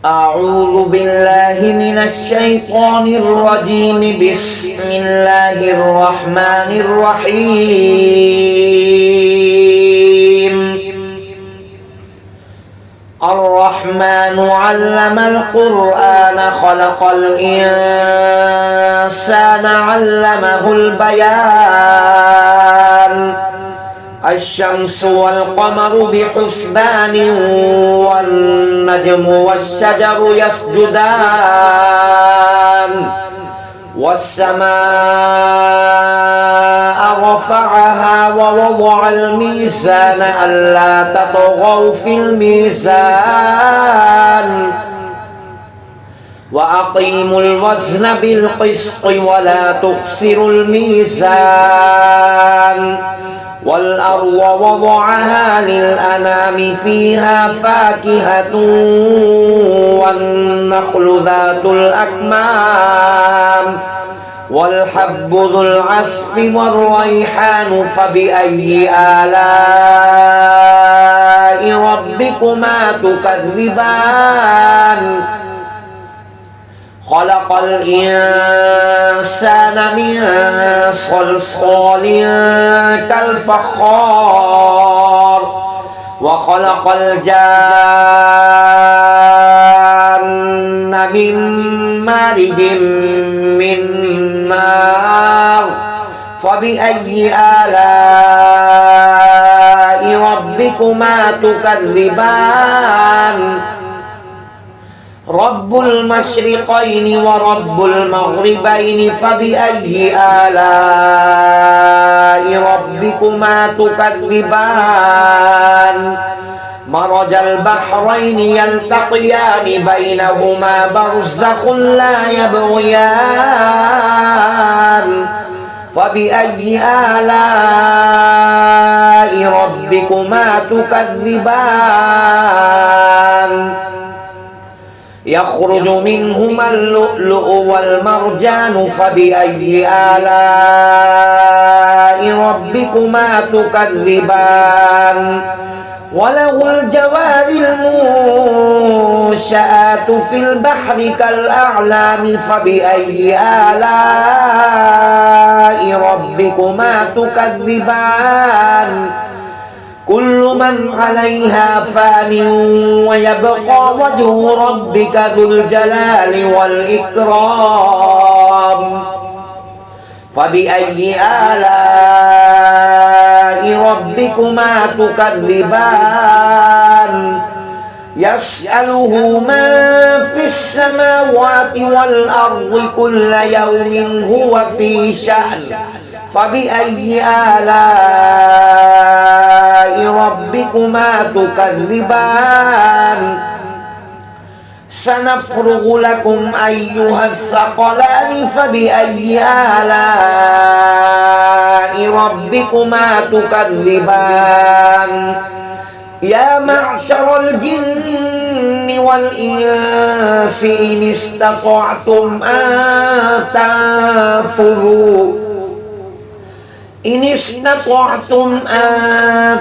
أعوذ بالله من الشيطان الرجيم. بسم الله الرحمن الرحيم. الرحمن علم القرآن خلق الإنسان علمه البيان. الشمس والقمر بحسبان والنجم والشجر يسجدان والسماء رفعها ووضع الميزان ألا تطغوا في الميزان وأقيموا الوزن بالقسط ولا تخسروا الميزان والأرض وضعها للأنام فيها فاكهة والنخل ذات الأكمام والحب ذو العصف والريحان. فبأي آلاء ربكما تكذبان؟ خلق الإنسان من صلصال كالفخار وخلق الجان من مارج من نار. فبأي آلاء ربكما تكذبان؟ رب المشرقين ورب المغربين. فبأي آلاء ربكما تكذبان؟ مرج البحرين يلتقيان بينهما برزخ لا يبغيان. فبأي آلاء ربكما تكذبان؟ يخرج منهما اللؤلؤ والمرجان. فبأي آلاء ربكما تكذبان؟ وله الجوار المنشآت في البحر كالأعلام. فبأي آلاء ربكما تكذبان؟ كل من عليها فان ويبقى وجه ربك ذو الجلال والإكرام. فبأي آلاء ربكما تكذبان؟ يسأله من في السماوات والأرض كل يوم هو في شأن. فبأي آلاء ربكما تكذبان؟ سنفرغ لكم أيها الثقلان. فبأي آلاء ربكما تكذبان؟ يا معشر الجن والإنس إن استطعتم أن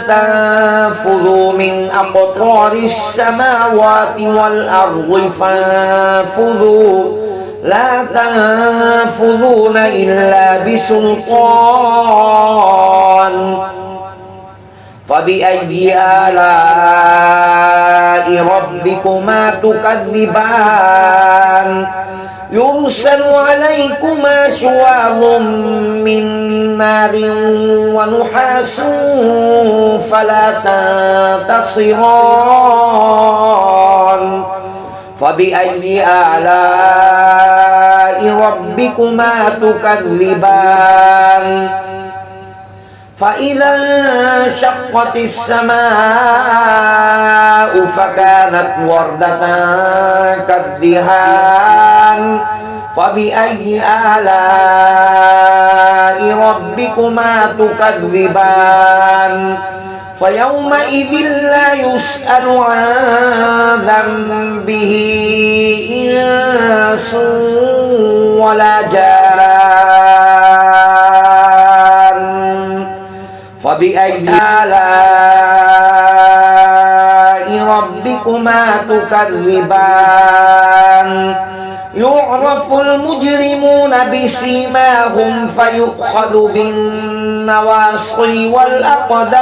تنفذوا من أقطار السماوات والأرض فانفذوا لا تنفذون إلا بسلطان. فبأي آلاء ربكما تكذبان؟ يرسل عليكما شواظ من نار ونحاس فلا تنتصران. فبأي آلاء ربكما تكذبان؟ فإذا انشقت السماء فكانت وردة كالدهان. فبأي آلاء ربكما تكذبان؟ فيومئذ لا يسأل عن ذنبه إنس ولا جان. فبأي آلاء ربكما ربكما تكذبان يعرف المجرمون بسيماهم فيؤخذ بالنواصي والأقدام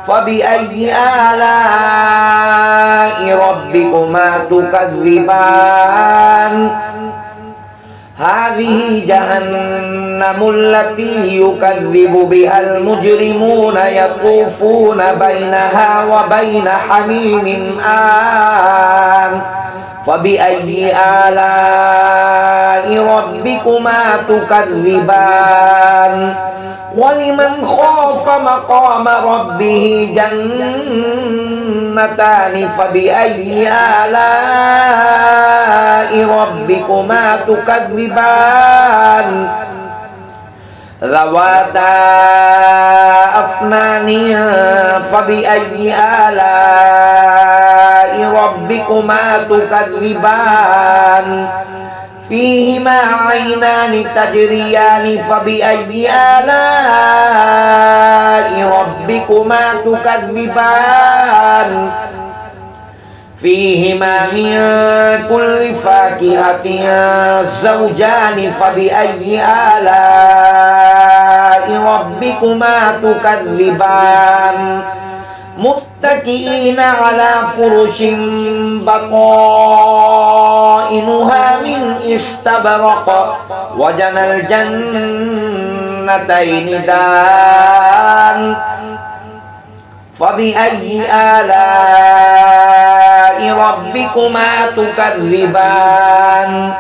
فبأي آلاء ربكما تكذبان هذه جهنم التي يكذب بها المجرمون يطوفون بينها وبين حميم آن فبأي آلاء ربكما تكذبان ولمن خاف مقام ربه جنتان فبأي آلاء ربكما تكذبان ذواتا أفنان فبأي آلاء ربكما تكذبان فيهما عينان تجريان فبأي آلاء ربكما تكذبان فيهما من كل فاكهة زوجان فبأي آلاء ربكما تكذبان متكئين على فرش بطائنها من استبرق وجنى الجنتين دان فبأي آلاء ربكما تكذبان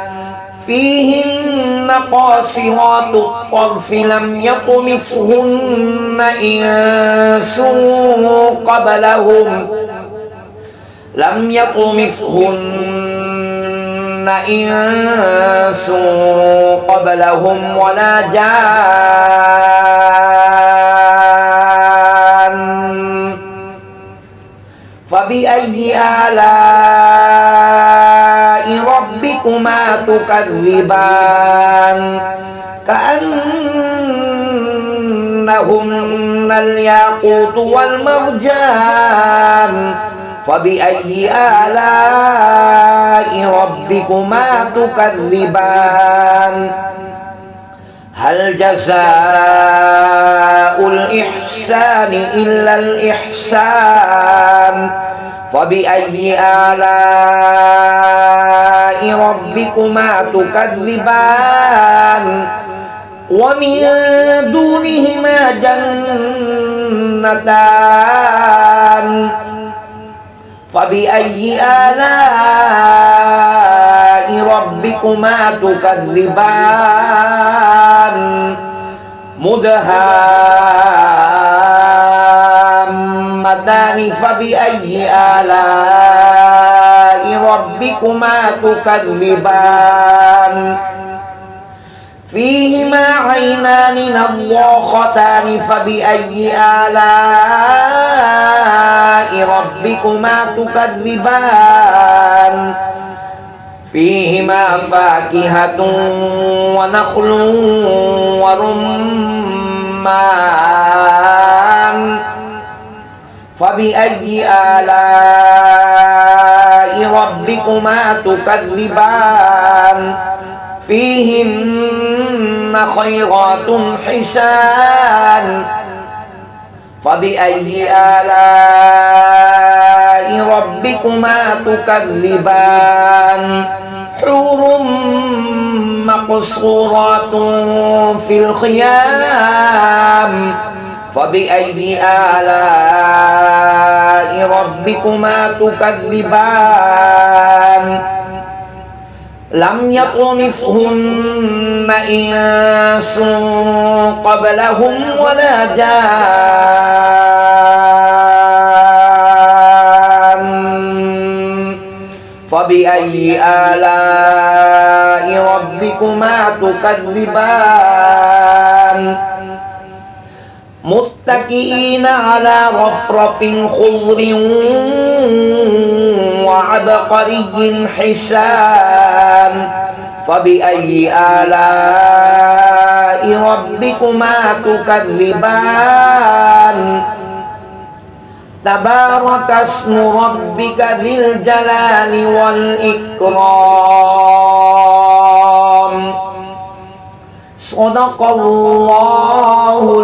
فيهن قاصرات الطرف لم يطمثهن إنس قبلهم ولا جان فبأي آلاء ربكما تكذبان كأنهن الياقوت والمرجان فبأي آلاء ربكما تكذبان هل جزاء الإحسان إلا الإحسان فبأي آلاء ربكما تكذبان ومن دونهما جنتان فبأي آلاء ربكما تكذبان مدهامتان فبأي آلاء ربكما تكذبان فيهما عينان نضاختان فبأي آلاء ربكما تكذبان فيهما فاكهة ونخل ورمان فبأي آلاء ربكما تكذبان فيهن خيرات حسان فبأي آلاء ربكما تكذبان حور مقصورات في الخيام فبأي آلاء ربكما تكذبان لم يطمثهن إنس قبلهم ولا جان فبأي آلاء ربكما تكذبان متكئين على رفرف خضر وعبقري حسان فبأي آلاء ربكما تكذبان تبارك اسم ربك ذي الجلال والإكرام صدق الله